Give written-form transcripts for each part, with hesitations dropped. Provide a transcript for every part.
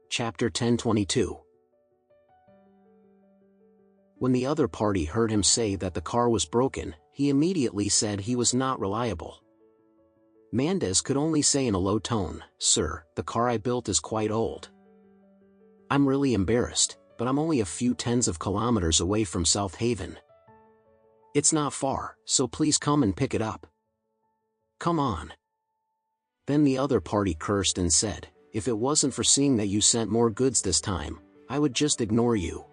Chapter 1022. When the other party heard him say that the car was broken, he immediately said he was not reliable. Mendez could only say in a low tone, "Sir, the car I built is quite old. I'm really embarrassed, but I'm only a few tens of kilometers away from South Haven. It's not far, so please come and pick it up. Come on." Then the other party cursed and said, "If it wasn't for seeing that you sent more goods this time, I would just ignore you."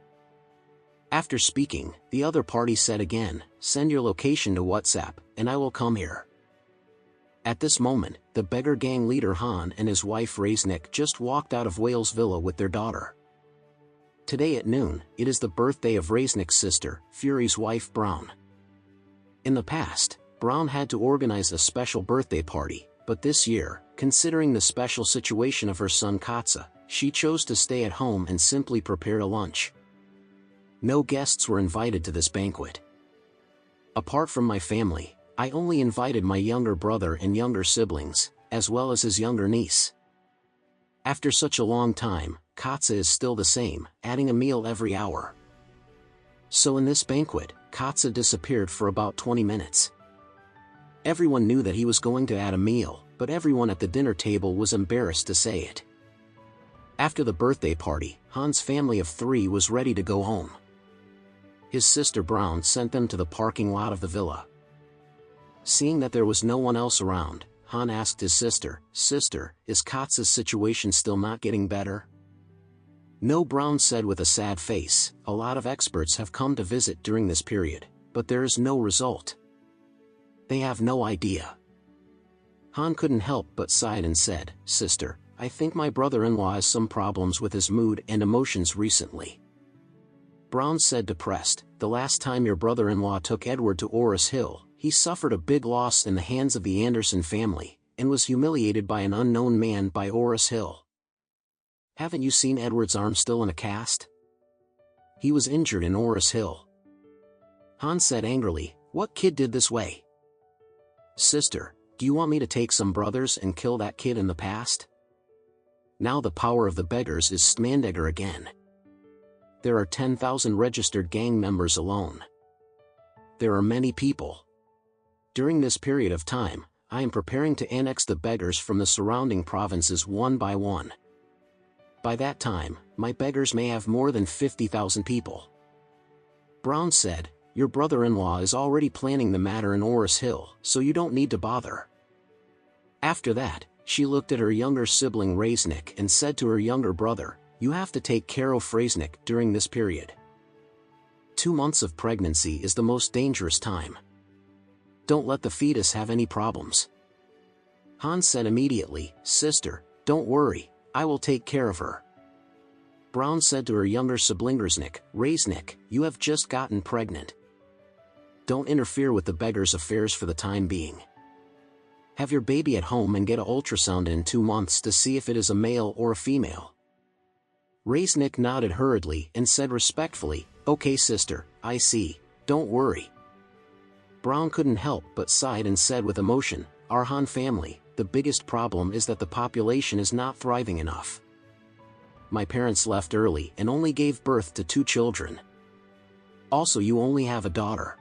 After speaking, the other party said again, "Send your location to WhatsApp, and I will come here." At this moment, the beggar gang leader Han and his wife Reznik just walked out of Wales Villa with their daughter. Today at noon, it is the birthday of Reznik's sister, Fury's wife Brown. In the past, Brown had to organize a special birthday party, but this year, considering the special situation of her son Katza, she chose to stay at home and simply prepared a lunch. No guests were invited to this banquet. Apart from my family, I only invited my younger brother and younger siblings, as well as his younger niece. After such a long time, Katza is still the same, adding a meal every hour. So in this banquet, Katza disappeared for about 20 minutes. Everyone knew that he was going to add a meal, but everyone at the dinner table was embarrassed to say it. After the birthday party, Han's family of 3 was ready to go home. His sister Brown sent them to the parking lot of the villa. Seeing that there was no one else around, Han asked his sister, "Sister, is Katza's situation still not getting better?" "No," Brown said with a sad face, "a lot of experts have come to visit during this period, but there is no result. They have no idea." Han couldn't help but sighed and said, "Sister, I think my brother-in-law has some problems with his mood and emotions recently." Brown said depressed, "The last time your brother-in-law took Edward to Orris Hill, he suffered a big loss in the hands of the Anderson family, and was humiliated by an unknown man by Orris Hill. Haven't you seen Edward's arm still in a cast? He was injured in Orris Hill." Han said angrily, "What kid did this way? Sister, do you want me to take some brothers and kill that kid in the past?" Now the power of the beggars is Smandegger again. There are 10,000 registered gang members alone. There are many people. During this period of time, I am preparing to annex the beggars from the surrounding provinces one by one. By that time, my beggars may have more than 50,000 people. Brown said, "Your brother-in-law is already planning the matter in Orris Hill, so you don't need to bother." After that, she looked at her younger sibling Reznik and said to her younger brother, "You have to take care of Reznik during this period. 2 months of pregnancy is the most dangerous time. Don't let the fetus have any problems." Han said immediately, "Sister, don't worry, I will take care of her." Brown said to her younger sibling Reznik, "You have just gotten pregnant. Don't interfere with the beggar's affairs for the time being. Have your baby at home and get an ultrasound in 2 months to see if it is a male or a female." Reznik nodded hurriedly and said respectfully, "Okay sister, I see, don't worry." Brown couldn't help but sighed and said with emotion, "Our Han family, the biggest problem is that the population is not thriving enough. My parents left early and only gave birth to 2 children. Also you only have a daughter.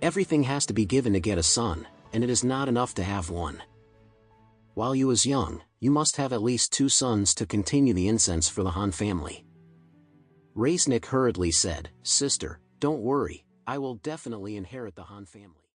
Everything has to be given to get a son, and it is not enough to have one. While you is young, you must have at least 2 sons to continue the incense for the Han family." Reznik hurriedly said, "Sister, don't worry, I will definitely inherit the Han family."